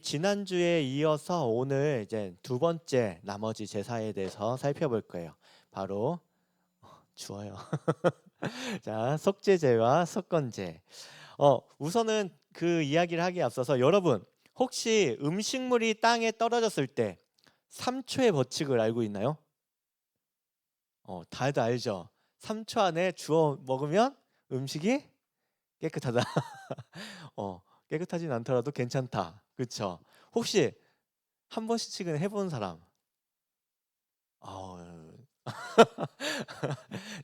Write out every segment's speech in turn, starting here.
지난주에 이어서 오늘 이제 두 번째 나머지 제사에 대해서 살펴볼 거예요. 바로 주어요. 자, 속죄제와 속건제. 우선은 그 이야기를 하기에 앞서서 여러분 혹시 음식물이 땅에 떨어졌을 때 3초의 법칙을 알고 있나요? 다들 알죠? 3초 안에 주워 먹으면 음식이 깨끗하다. 깨끗하진 않더라도 괜찮다. 그렇죠? 혹시 한 번씩은 해본 사람? 어,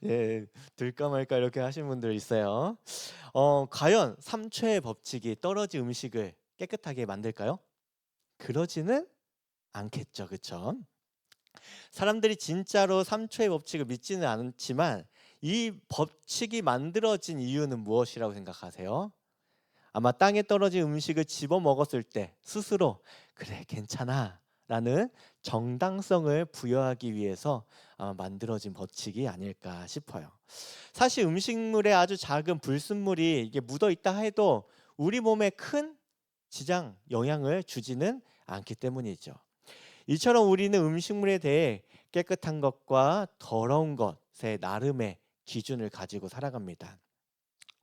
예, 들까 말까 이렇게 하신 분들 있어요. 과연 3초의 법칙이 떨어진 음식을 깨끗하게 만들까요? 그러지는 않겠죠, 그렇죠? 사람들이 진짜로 3초의 법칙을 믿지는 않지만 이 법칙이 만들어진 이유는 무엇이라고 생각하세요? 아마 땅에 떨어진 음식을 집어 먹었을 때 스스로 그래 괜찮아 라는 정당성을 부여하기 위해서 아마 만들어진 법칙이 아닐까 싶어요. 사실 음식물에 아주 작은 불순물이 이게 묻어 있다 해도 우리 몸에 큰 지장 영향을 주지는 않기 때문이죠. 이처럼 우리는 음식물에 대해 깨끗한 것과 더러운 것의 나름의 기준을 가지고 살아갑니다.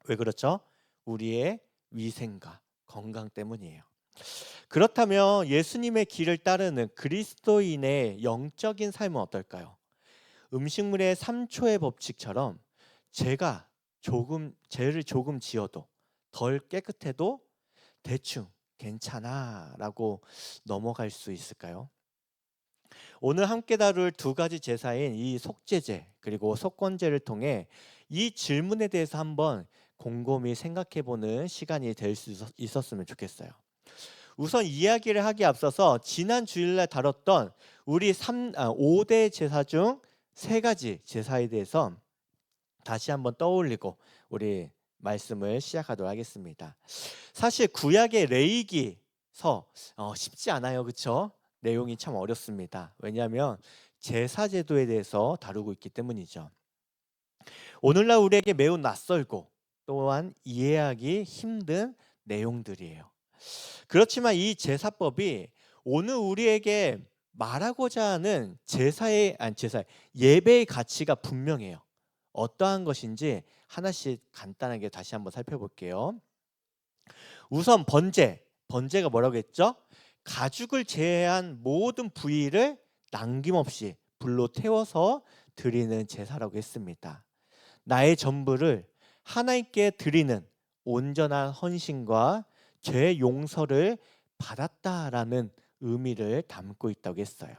왜 그렇죠? 우리의 위생과 건강 때문이에요. 그렇다면 예수님의 길을 따르는 그리스도인의 영적인 삶은 어떨까요? 음식물의 3초의 법칙처럼 죄를 조금 지어도 덜 깨끗해도 대충 괜찮아라고 넘어갈 수 있을까요? 오늘 함께 다룰 두 가지 제사인 이 속죄제 그리고 속건제를 통해 이 질문에 대해서 한번 곰곰이 생각해보는 시간이 될 수 있었으면 좋겠어요. 우선 이야기를 하기에 앞서서 지난 주일날 다뤘던 우리 5대 제사 중 3가지 제사에 대해서 다시 한번 떠올리고 우리 말씀을 시작하도록 하겠습니다. 사실 구약의 레위기서 쉽지 않아요, 그렇죠? 내용이 참 어렵습니다. 왜냐하면 제사 제도에 대해서 다루고 있기 때문이죠. 오늘날 우리에게 매우 낯설고 또한 이해하기 힘든 내용들이에요. 그렇지만 이 제사법이 오늘 우리에게 말하고자 하는 예배의 가치가 분명해요. 어떠한 것인지 하나씩 간단하게 다시 한번 살펴볼게요. 우선 번제가 뭐라고 했죠? 가죽을 제외한 모든 부위를 남김없이 불로 태워서 드리는 제사라고 했습니다. 나의 전부를 하나님께 드리는 온전한 헌신과 죄 용서를 받았다라는 의미를 담고 있다고 했어요.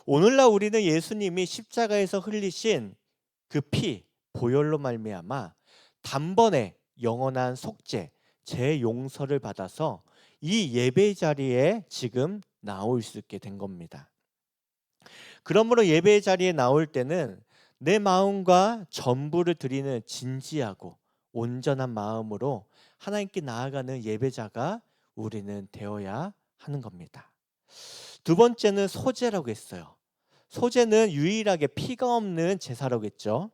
오늘날 우리는 예수님이 십자가에서 흘리신 그 피, 보혈로 말미암아 단번에 영원한 속죄, 죄 용서를 받아서 이 예배 자리에 지금 나올 수 있게 된 겁니다. 그러므로 예배 자리에 나올 때는 내 마음과 전부를 드리는 진지하고 온전한 마음으로 하나님께 나아가는 예배자가 우리는 되어야 하는 겁니다. 두 번째는 소제라고 했어요. 소제는 유일하게 피가 없는 제사라고 했죠.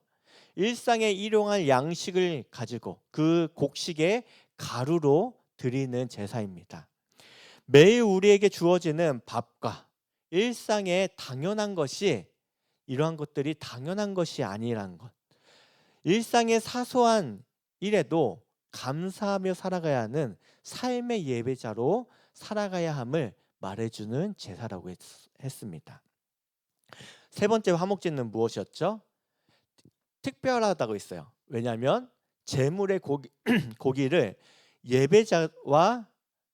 일상에 일용할 양식을 가지고 그 곡식에 가루로 드리는 제사입니다. 매일 우리에게 주어지는 밥과 일상의 당연한 것이 이러한 것들이 당연한 것이 아니라는 것. 일상의 사소한 일에도 감사하며 살아가야 하는 삶의 예배자로 살아가야 함을 말해주는 제사라고 했습니다. 세 번째 화목제는 무엇이었죠? 특별하다고 있어요. 왜냐하면 제물의 고기를 예배자와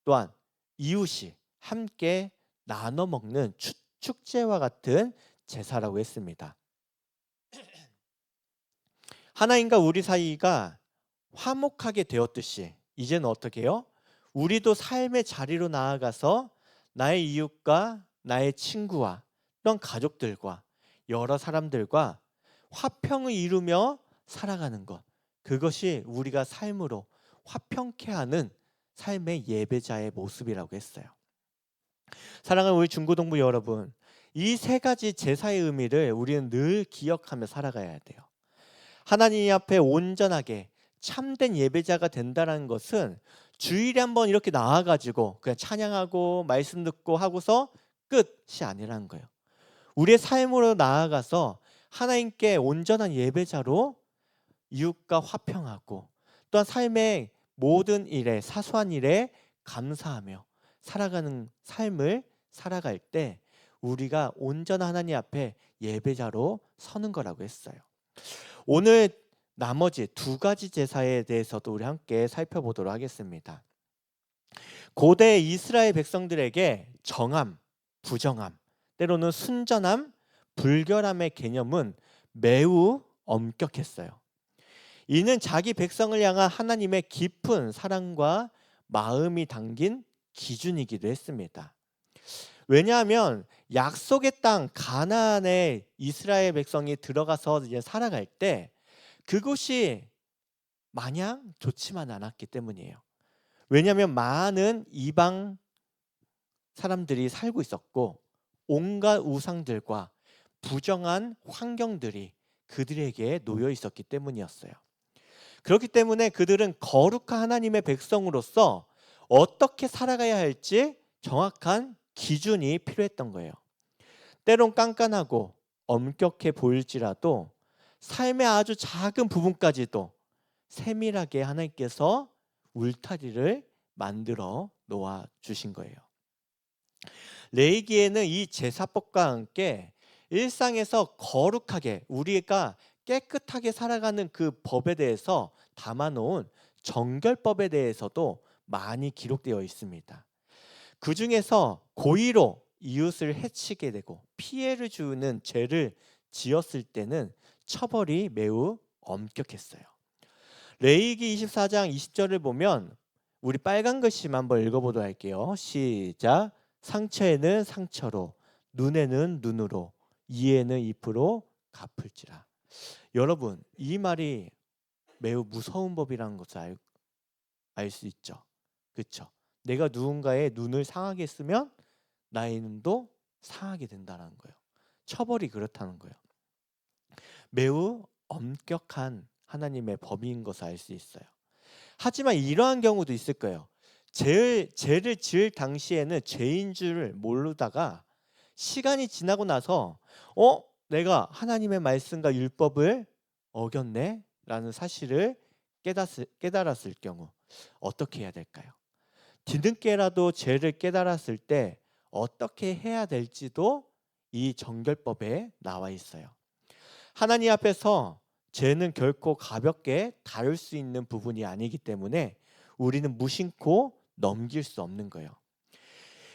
또한 이웃이 함께 나눠 먹는 축제와 같은 제사라고 했습니다. 하나님과 우리 사이가 화목하게 되었듯이 이제는 어떻게 해요? 우리도 삶의 자리로 나아가서 나의 이웃과 나의 친구와 또한 가족들과 여러 사람들과 화평을 이루며 살아가는 것, 그것이 우리가 삶으로 화평케 하는 삶의 예배자의 모습이라고 했어요. 사랑하는 우리 중고등부 여러분, 이 3가지 제사의 의미를 우리는 늘 기억하며 살아가야 돼요. 하나님 앞에 온전하게 참된 예배자가 된다는 것은 주일에 한번 이렇게 나와가지고 그냥 찬양하고 말씀 듣고 하고서 끝이 아니라는 거예요. 우리의 삶으로 나아가서 하나님께 온전한 예배자로 이웃과 화평하고 또한 삶의 모든 일에 사소한 일에 감사하며 살아가는 삶을 살아갈 때 우리가 온전한 하나님 앞에 예배자로 서는 거라고 했어요. 오늘 나머지 두 가지 제사에 대해서도 우리 함께 살펴보도록 하겠습니다. 고대 이스라엘 백성들에게 정함, 부정함, 때로는 순전함, 불결함의 개념은 매우 엄격했어요. 이는 자기 백성을 향한 하나님의 깊은 사랑과 마음이 담긴 기준이기도 했습니다. 왜냐하면 약속의 땅 가나안에 이스라엘 백성이 들어가서 이제 살아갈 때 그곳이 마냥 좋지만 않았기 때문이에요. 왜냐하면 많은 이방 사람들이 살고 있었고 온갖 우상들과 부정한 환경들이 그들에게 놓여 있었기 때문이었어요. 그렇기 때문에 그들은 거룩한 하나님의 백성으로서 어떻게 살아가야 할지 정확한 기준이 필요했던 거예요. 때론 깐깐하고 엄격해 보일지라도 삶의 아주 작은 부분까지도 세밀하게 하나님께서 울타리를 만들어 놓아 주신 거예요. 레위기에는 이 제사법과 함께 일상에서 거룩하게 우리가 깨끗하게 살아가는 그 법에 대해서 담아놓은 정결법에 대해서도 많이 기록되어 있습니다. 그 중에서 고의로 이웃을 해치게 되고 피해를 주는 죄를 지었을 때는 처벌이 매우 엄격했어요. 레위기 24장 20절을 보면 우리 빨간 글씨만 한번 읽어보도록 할게요. 시작. 상처에는 상처로, 눈에는 눈으로, 이에는 잎으로 갚을지라. 여러분, 이 말이 매우 무서운 법이라는 것을 알 수 있죠. 그렇죠? 내가 누군가의 눈을 상하게 했으면 나의 눈도 상하게 된다는 거예요. 처벌이 그렇다는 거예요. 매우 엄격한 하나님의 법인 것을 알 수 있어요. 하지만 이러한 경우도 있을 거예요. 죄를 지을 당시에는 죄인 줄 모르다가 시간이 지나고 나서 내가 하나님의 말씀과 율법을 어겼네 라는 사실을 깨달았을 경우 어떻게 해야 될까요? 뒤늦게라도 죄를 깨달았을 때 어떻게 해야 될지도 이 정결법에 나와 있어요. 하나님 앞에서 죄는 결코 가볍게 다룰 수 있는 부분이 아니기 때문에 우리는 무심코 넘길 수 없는 거예요.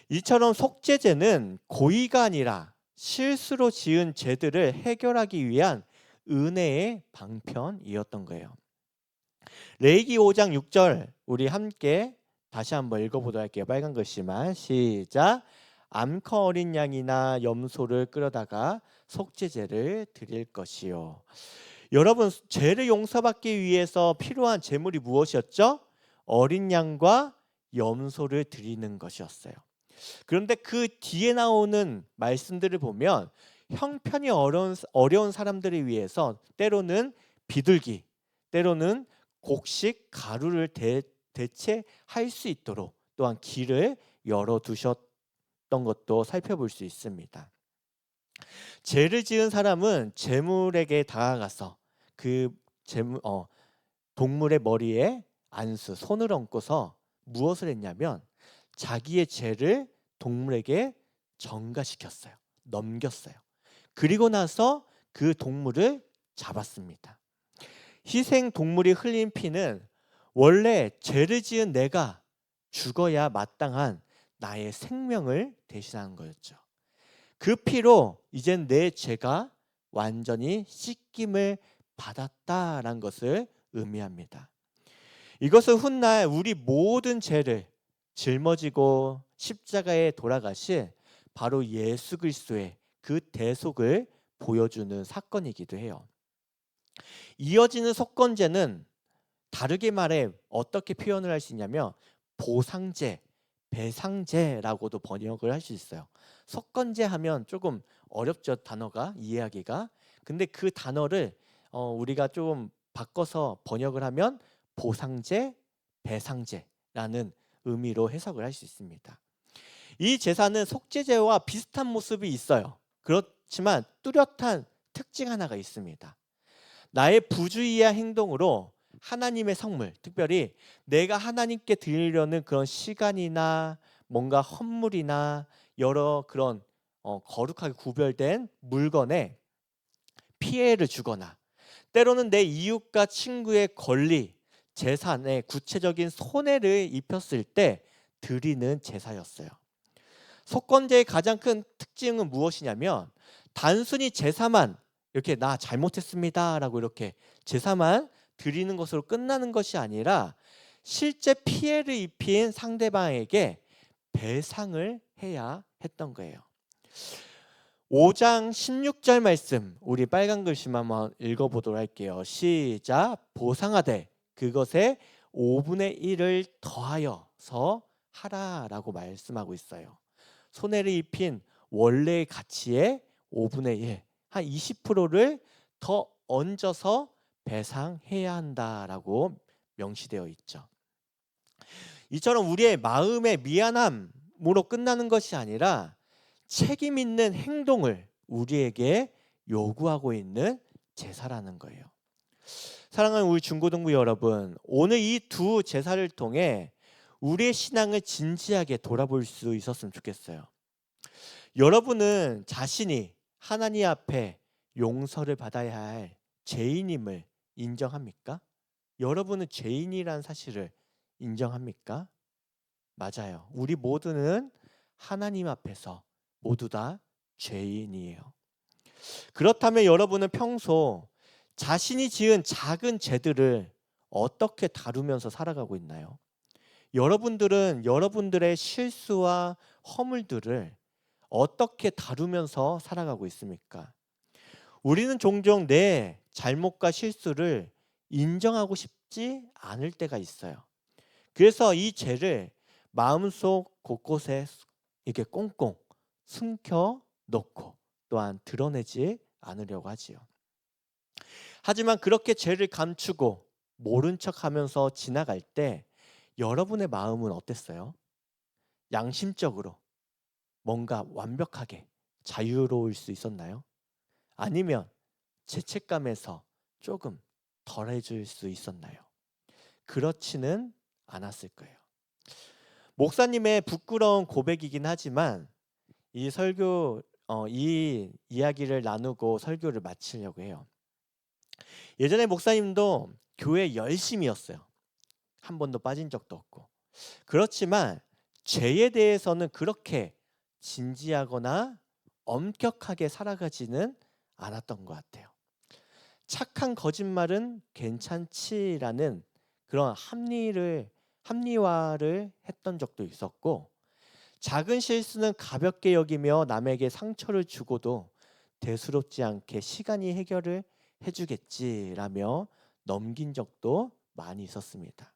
이처럼 속죄죄는 고의가 아니라 실수로 지은 죄들을 해결하기 위한 은혜의 방편이었던 거예요. 레위기 5장 6절 우리 함께 다시 한번 읽어보도록 할게요. 빨간 글씨만 시작. 암컷 어린 양이나 염소를 끌어다가 속죄제를 드릴 것이요. 여러분, 죄를 용서받기 위해서 필요한 제물이 무엇이었죠? 어린 양과 염소를 드리는 것이었어요. 그런데 그 뒤에 나오는 말씀들을 보면 형편이 어려운 사람들을 위해서 때로는 비둘기, 때로는 곡식, 가루를 대체할 수 있도록 또한 길을 열어두셨던 것도 살펴볼 수 있습니다. 죄를 지은 사람은 제물에게 다가가서 그 동물의 머리에 안수, 손을 얹고서 무엇을 했냐면 자기의 죄를 동물에게 전가시켰어요. 넘겼어요. 그리고 나서 그 동물을 잡았습니다. 희생 동물이 흘린 피는 원래 죄를 지은 내가 죽어야 마땅한 나의 생명을 대신하는 거였죠. 그 피로 이젠 내 죄가 완전히 씻김을 받았다라는 것을 의미합니다. 이것은 훗날 우리 모든 죄를 짊어지고 십자가에 돌아가신 바로 예수 그리스도의 그 대속을 보여주는 사건이기도 해요. 이어지는 속건제는 다르게 말해 어떻게 표현을 할 수 있냐면 보상제, 배상제라고도 번역을 할 수 있어요. 속건제 하면 조금 어렵죠, 단어가 이해하기가. 근데 그 단어를 우리가 좀 바꿔서 번역을 하면 보상제, 배상제 제사라는 의미로 해석을 할 수 있습니다. 이 제사는 속죄제와 비슷한 모습이 있어요. 그렇지만 뚜렷한 특징 하나가 있습니다. 나의 부주의한 행동으로 하나님의 성물, 특별히 내가 하나님께 드리려는 그런 시간이나 뭔가 헌물이나 여러 그런 거룩하게 구별된 물건에 피해를 주거나, 때로는 내 이웃과 친구의 권리, 재산에 구체적인 손해를 입혔을 때 드리는 제사였어요. 속건제의 가장 큰 특징은 무엇이냐면, 단순히 제사만 이렇게 나 잘못했습니다 라고 이렇게 제사만 드리는 것으로 끝나는 것이 아니라 실제 피해를 입힌 상대방에게 배상을 해야 했던 거예요. 5장 16절 말씀, 우리 빨간 글씨만 한번 읽어보도록 할게요. 시작. 보상하되 그것의 5분의 1을 더하여서 하라라고 말씀하고 있어요. 손해를 입힌 원래의 가치의 5분의 1, 한 20%를 더 얹어서 배상해야 한다라고 명시되어 있죠. 이처럼 우리의 마음의 미안함으로 끝나는 것이 아니라 책임 있는 행동을 우리에게 요구하고 있는 제사라는 거예요. 사랑하는 우리 중고등부 여러분, 오늘 이 두 제사를 통해 우리의 신앙을 진지하게 돌아볼 수 있었으면 좋겠어요. 여러분은 자신이 하나님 앞에 용서를 받아야 할 죄인임을 인정합니까? 여러분은 죄인이라는 사실을 인정합니까? 맞아요. 우리 모두는 하나님 앞에서 모두 다 죄인이에요. 그렇다면 여러분은 평소 자신이 지은 작은 죄들을 어떻게 다루면서 살아가고 있나요? 여러분들은 여러분들의 실수와 허물들을 어떻게 다루면서 살아가고 있습니까? 우리는 종종 내 잘못과 실수를 인정하고 싶지 않을 때가 있어요. 그래서 이 죄를 마음속 곳곳에 이렇게 꽁꽁 숨겨 놓고 또한 드러내지 않으려고 하지요. 하지만 그렇게 죄를 감추고 모른 척하면서 지나갈 때 여러분의 마음은 어땠어요? 양심적으로 뭔가 완벽하게 자유로울 수 있었나요? 아니면 죄책감에서 조금 덜해질 수 있었나요? 그렇지는 않았을 거예요. 목사님의 부끄러운 고백이긴 하지만 이 이야기를 나누고 설교를 마치려고 해요. 예전에 목사님도 교회 열심이었어요. 한 번도 빠진 적도 없고. 그렇지만 죄에 대해서는 그렇게 진지하거나 엄격하게 살아가지는 않았던 것 같아요. 착한 거짓말은 괜찮지라는 그런 합리화를 했던 적도 있었고, 작은 실수는 가볍게 여기며 남에게 상처를 주고도 대수롭지 않게 시간이 해결을 해주겠지라며 넘긴 적도 많이 있었습니다.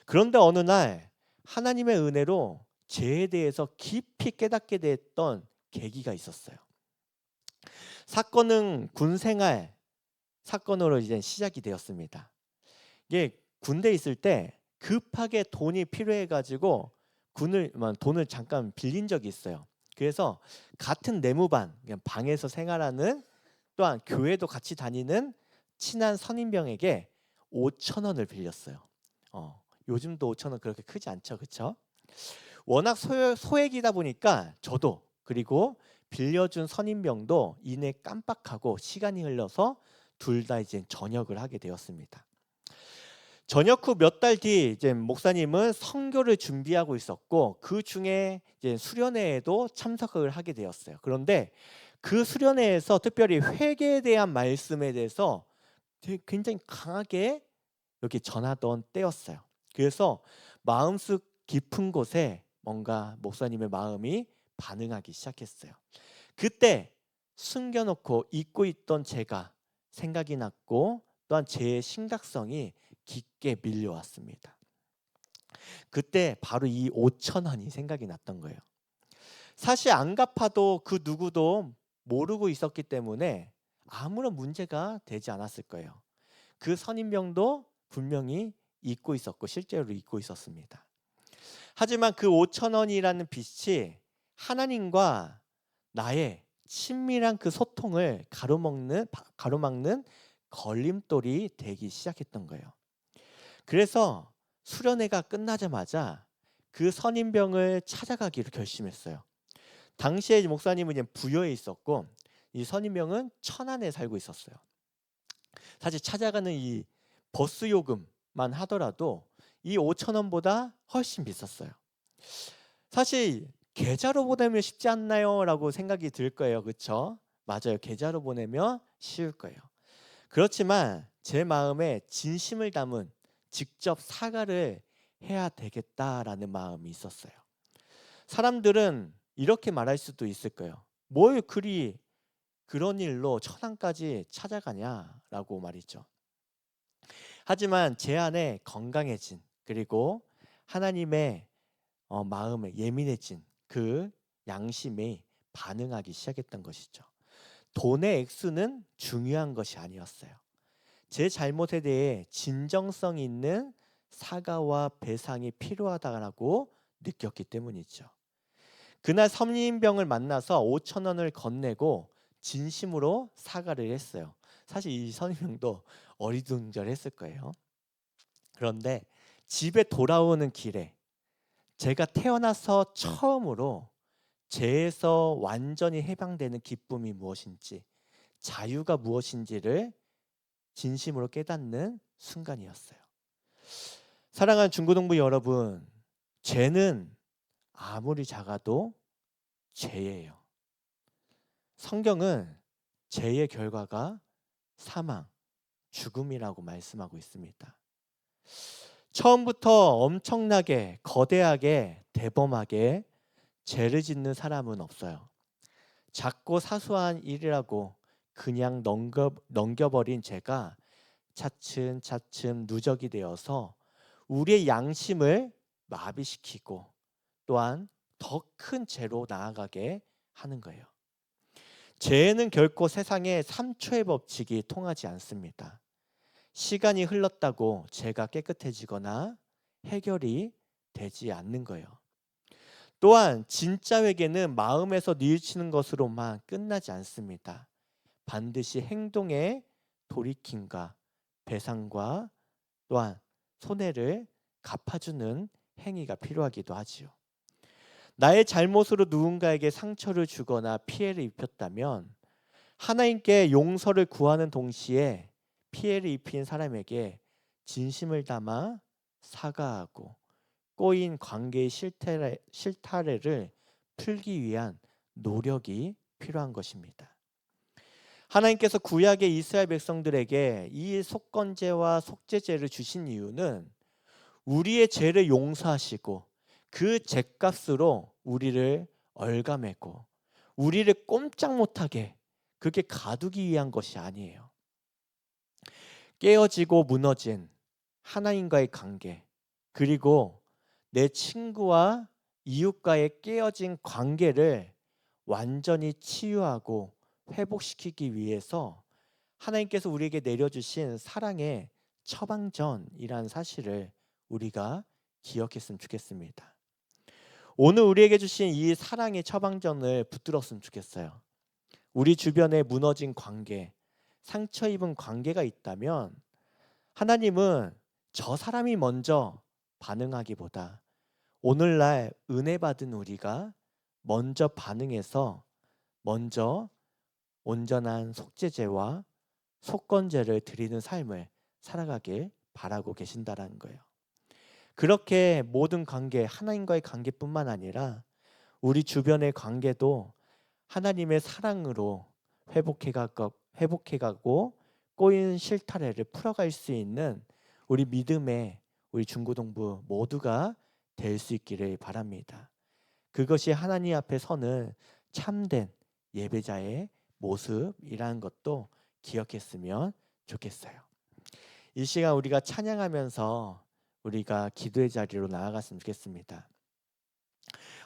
그런데 어느 날 하나님의 은혜로 죄에 대해서 깊이 깨닫게 됐던 계기가 있었어요. 사건은 군 생활 사건으로 이제 시작이 되었습니다. 이게 군대에 있을 때 급하게 돈이 필요해가지고 돈을 잠깐 빌린 적이 있어요. 그래서 같은 내무반, 그냥 방에서 생활하는 또한 교회도 같이 다니는 친한 선임병에게 5천 원을 빌렸어요. 요즘도 5천 원 그렇게 크지 않죠, 그렇죠? 워낙 소액이다 보니까 저도 그리고 빌려준 선임병도 이내 깜빡하고 시간이 흘러서 둘 다 이제 전역을 하게 되었습니다. 전역 후 몇 달 뒤 이제 목사님은 선교를 준비하고 있었고 그 중에 이제 수련회에도 참석을 하게 되었어요. 그런데 그 수련회에서 특별히 회개에 대한 말씀에 대해서 굉장히 강하게 이렇게 전하던 때였어요. 그래서 마음속 깊은 곳에 뭔가 목사님의 마음이 반응하기 시작했어요. 그때 숨겨놓고 잊고 있던 제가 생각이 났고 또한 제 심각성이 깊게 밀려왔습니다. 그때 바로 이 5천 원이 생각이 났던 거예요. 사실 안 갚아도 그 누구도 모르고 있었기 때문에 아무런 문제가 되지 않았을 거예요. 그 선임병도 분명히 잊고 있었고 실제로 잊고 있었습니다. 하지만 그 5천 원이라는 빛이 하나님과 나의 친밀한 그 소통을 가로막는 걸림돌이 되기 시작했던 거예요. 그래서 수련회가 끝나자마자 그 선임병을 찾아가기로 결심했어요. 당시에 목사님은 이제 부여에 있었고 이 선임병은 천안에 살고 있었어요. 사실 찾아가는 이 버스 요금만 하더라도 이 5천 원보다 훨씬 비쌌어요. 사실 계좌로 보내면 쉽지 않나요? 라고 생각이 들 거예요. 그렇죠? 맞아요. 계좌로 보내면 쉬울 거예요. 그렇지만 제 마음에 진심을 담은 직접 사과를 해야 되겠다라는 마음이 있었어요. 사람들은 이렇게 말할 수도 있을 거예요. 뭘 그리 그런 일로 천안까지 찾아가냐라고 말이죠. 하지만 제 안에 건강해진 그리고 하나님의 마음에 예민해진 그 양심이 반응하기 시작했던 것이죠. 돈의 액수는 중요한 것이 아니었어요. 제 잘못에 대해 진정성 있는 사과와 배상이 필요하다고 느꼈기 때문이죠. 그날 선임병을 만나서 5천 원을 건네고 진심으로 사과를 했어요. 사실 이 선임병도 어리둥절했을 거예요. 그런데 집에 돌아오는 길에 제가 태어나서 처음으로 죄에서 완전히 해방되는 기쁨이 무엇인지, 자유가 무엇인지를 진심으로 깨닫는 순간이었어요. 사랑하는 중고등부 여러분, 죄는 아무리 작아도 죄예요. 성경은 죄의 결과가 사망, 죽음이라고 말씀하고 있습니다. 처음부터 엄청나게 거대하게 대범하게 죄를 짓는 사람은 없어요. 작고 사소한 일이라고 그냥 넘겨버린 죄가 차츰차츰 누적이 되어서 우리의 양심을 마비시키고 또한 더 큰 죄로 나아가게 하는 거예요. 죄는 결코 세상에 3초의 법칙이 통하지 않습니다. 시간이 흘렀다고 죄가 깨끗해지거나 해결이 되지 않는 거예요. 또한 진짜 회개는 마음에서 뉘우치는 것으로만 끝나지 않습니다. 반드시 행동에 돌이킴과 배상과 또한 손해를 갚아주는 행위가 필요하기도 하지요. 나의 잘못으로 누군가에게 상처를 주거나 피해를 입혔다면 하나님께 용서를 구하는 동시에 피해를 입힌 사람에게 진심을 담아 사과하고 꼬인 관계의 실타래를 풀기 위한 노력이 필요한 것입니다. 하나님께서 구약의 이스라엘 백성들에게 이 속건제와 속죄제를 주신 이유는 우리의 죄를 용서하시고 그 죄값으로 우리를 얽어매고 우리를 꼼짝 못하게 그렇게 가두기 위한 것이 아니에요. 깨어지고 무너진 하나님과의 관계, 그리고 내 친구와 이웃과의 깨어진 관계를 완전히 치유하고 회복시키기 위해서 하나님께서 우리에게 내려주신 사랑의 처방전이라는 사실을 우리가 기억했으면 좋겠습니다. 오늘 우리에게 주신 이 사랑의 처방전을 붙들었으면 좋겠어요. 우리 주변에 무너진 관계, 상처 입은 관계가 있다면 하나님은 저 사람이 먼저 반응하기보다 오늘날 은혜 받은 우리가 먼저 반응해서 먼저 온전한 속죄제와 속건제를 드리는 삶을 살아가길 바라고 계신다라는 거예요. 그렇게 모든 관계, 하나님과의 관계뿐만 아니라 우리 주변의 관계도 하나님의 사랑으로 회복해가고 꼬인 실타래를 풀어갈 수 있는 우리 믿음의 우리 중고등부 모두가 될 수 있기를 바랍니다. 그것이 하나님 앞에 서는 참된 예배자의 모습이라는 것도 기억했으면 좋겠어요. 이 시간 우리가 찬양하면서 우리가 기도의 자리로 나아갔으면 좋겠습니다.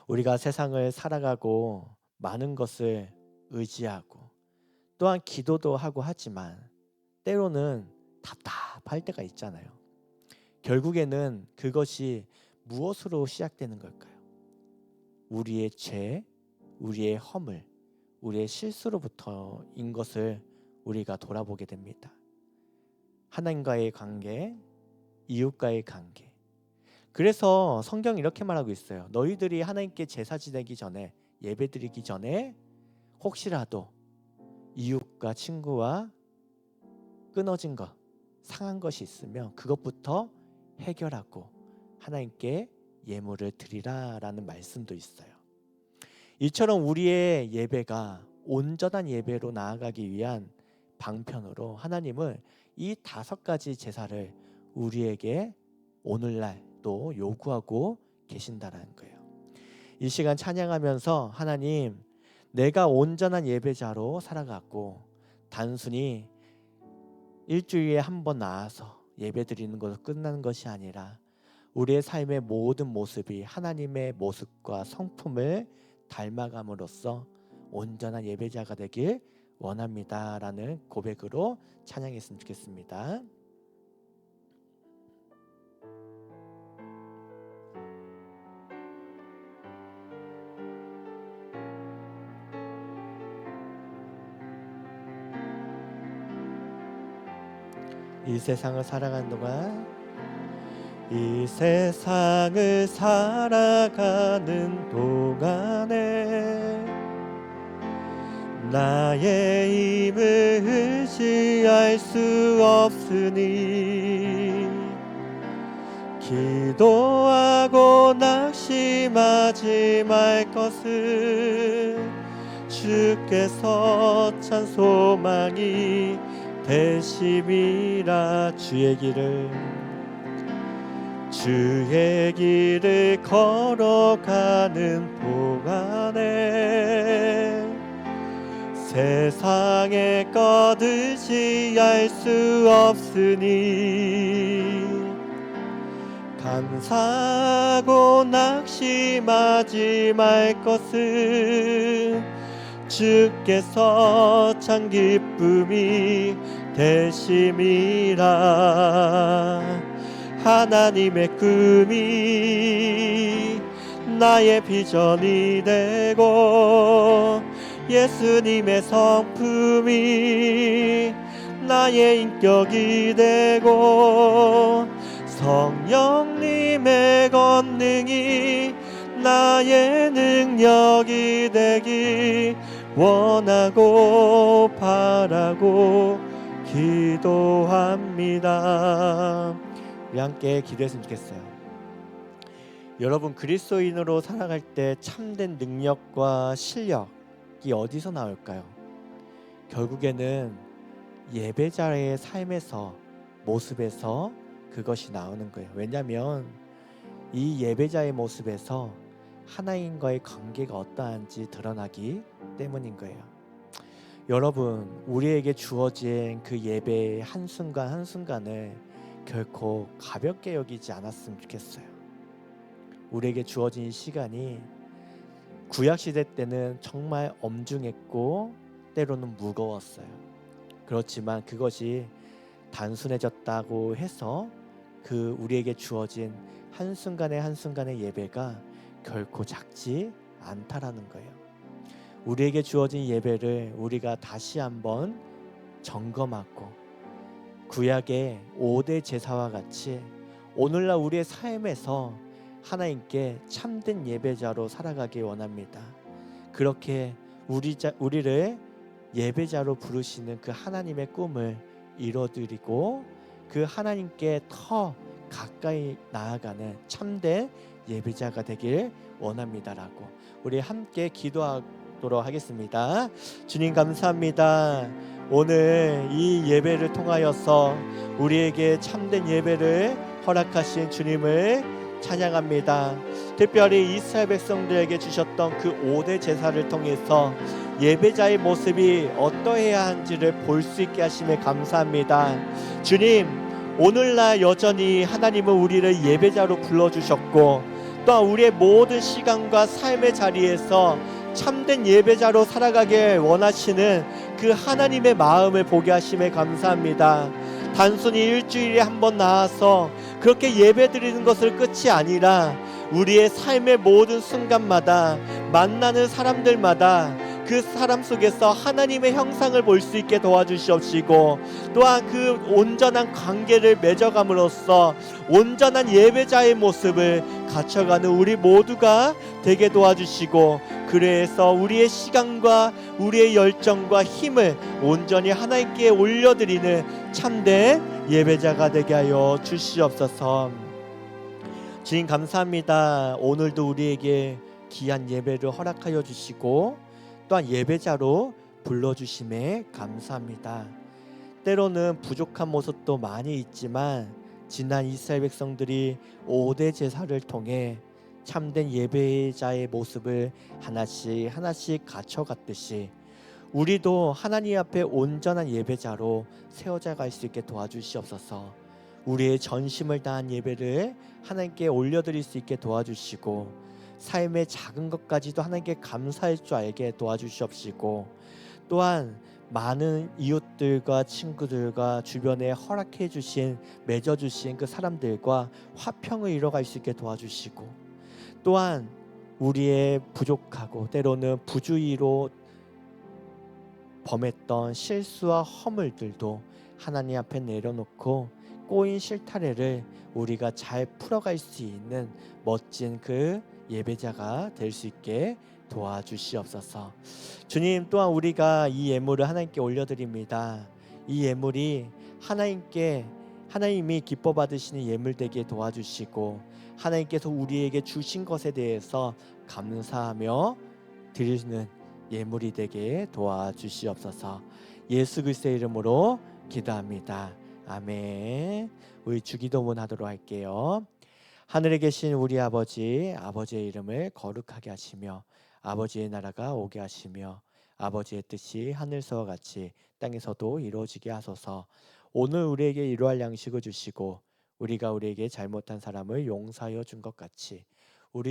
우리가 세상을 살아가고 많은 것을 의지하고 또한 기도도 하고 하지만 때로는 답답할 때가 있잖아요. 결국에는 그것이 무엇으로 시작되는 걸까요? 우리의 죄, 우리의 허물, 우리의 실수로부터인 것을 우리가 돌아보게 됩니다. 하나님과의 관계, 이웃과의 관계. 그래서 성경이 이렇게 말하고 있어요. 너희들이 하나님께 제사 지내기 전에, 예배 드리기 전에 혹시라도 이웃과 친구와 끊어진 것, 상한 것이 있으면 그것부터 해결하고 하나님께 예물을 드리라라는 말씀도 있어요. 이처럼 우리의 예배가 온전한 예배로 나아가기 위한 방편으로 하나님은 이 5가지 제사를 우리에게 오늘날 또 요구하고 계신다라는 거예요. 이 시간 찬양하면서 하나님, 내가 온전한 예배자로 살아갔고 단순히 일주일에 한 번 나와서 예배 드리는 것으로 끝나는 것이 아니라 우리의 삶의 모든 모습이 하나님의 모습과 성품을 닮아감으로써 온전한 예배자가 되길 원합니다라는 고백으로 찬양했으면 좋겠습니다. 이 세상을 살아가는 동안, 이 세상을 살아가는 동안에 나의 힘을 의지할 수 없으니 기도하고 낙심하지 말 것을 주께서 참 소망이 되심이라. 주의 길을 걸어가는 동안에 세상의 것 의지할 수 없으니 감사하고 낙심하지 말 것을 주께서 참 기쁨이 되심이라. 하나님의 꿈이 나의 비전이 되고 예수님의 성품이 나의 인격이 되고 성령님의 권능이 나의 능력이 되기 원하고 바라고 기도합니다. 우리 함께 기도했으면 좋겠어요. 여러분, 그리스도인으로 살아갈 때 참된 능력과 실력이 어디서 나올까요? 결국에는 예배자의 삶에서, 모습에서 그것이 나오는 거예요. 왜냐하면 이 예배자의 모습에서 하나님과의 관계가 어떠한지 드러나기 때문인 거예요. 여러분, 우리에게 주어진 그 예배의 한순간 한순간을 결코 가볍게 여기지 않았으면 좋겠어요. 우리에게 주어진 이 시간이 구약시대 때는 정말 엄중했고 때로는 무거웠어요. 그렇지만 그것이 단순해졌다고 해서 그 우리에게 주어진 한순간의 한순간의 예배가 결코 작지 않다라는 거예요. 우리에게 주어진 예배를 우리가 다시 한번 점검하고 구약의 5대 제사와 같이 오늘날 우리의 삶에서 하나님께 참된 예배자로 살아가기 원합니다. 그렇게 우리를 예배자로 부르시는 그 하나님의 꿈을 이뤄드리고 그 하나님께 더 가까이 나아가는 참된 예배자가 되길 원합니다라고 우리 함께 기도하도록 하겠습니다. 주님, 감사합니다. 오늘 이 예배를 통하여서 우리에게 참된 예배를 허락하신 주님을 찬양합니다. 특별히 이스라엘 백성들에게 주셨던 그 5대 제사를 통해서 예배자의 모습이 어떠해야 하는지를 볼 수 있게 하심에 감사합니다. 주님, 오늘날 여전히 하나님은 우리를 예배자로 불러주셨고 또한 우리의 모든 시간과 삶의 자리에서 참된 예배자로 살아가길 원하시는 그 하나님의 마음을 보게 하심에 감사합니다. 단순히 일주일에 한 번 나와서 그렇게 예배드리는 것을 끝이 아니라 우리의 삶의 모든 순간마다 만나는 사람들마다 그 사람 속에서 하나님의 형상을 볼 수 있게 도와주시옵시고, 또한 그 온전한 관계를 맺어감으로써 온전한 예배자의 모습을 갖춰가는 우리 모두가 되게 도와주시고, 그래서 우리의 시간과 우리의 열정과 힘을 온전히 하나님께 올려드리는 참된 예배자가 되게 하여 주시옵소서. 주님 감사합니다. 오늘도 우리에게 귀한 예배를 허락하여 주시고 또한 예배자로 불러주심에 감사합니다. 때로는 부족한 모습도 많이 있지만 지난 이스라엘 백성들이 5대 제사를 통해 참된 예배자의 모습을 하나씩 하나씩 갖춰갔듯이 우리도 하나님 앞에 온전한 예배자로 세워져 갈 수 있게 도와주시옵소서. 우리의 전심을 다한 예배를 하나님께 올려드릴 수 있게 도와주시고, 삶의 작은 것까지도 하나님께 감사할 줄 알게 도와주시옵시고, 또한 많은 이웃들과 친구들과 주변에 허락해 주신, 맺어주신 그 사람들과 화평을 이뤄갈 수 있게 도와주시고, 또한 우리의 부족하고 때로는 부주의로 범했던 실수와 허물들도 하나님 앞에 내려놓고 꼬인 실타래를 우리가 잘 풀어갈 수 있는 멋진 그 예배자가 될 수 있게 도와주시옵소서. 주님, 또한 우리가 이 예물을 하나님께 올려드립니다. 이 예물이 하나님이 기뻐 받으시는 예물 되게 도와주시고, 하나님께서 우리에게 주신 것에 대해서 감사하며 드리는 예물이 되게 도와주시옵소서. 예수 그리스도의 이름으로 기도합니다. 아멘. 우리 주기도문 하도록 할게요. 하늘에 계신 우리 아버지, 아버지의 이름을 거룩하게 하시며 아버지의 나라가 오게 하시며 아버지의 뜻이 하늘서와 같이 땅에서도 이루어지게 하소서. 오늘 우리에게 일용할 양식을 주시고 우리가 우리에게 잘못한 사람을 용서하여 준 것 같이 우리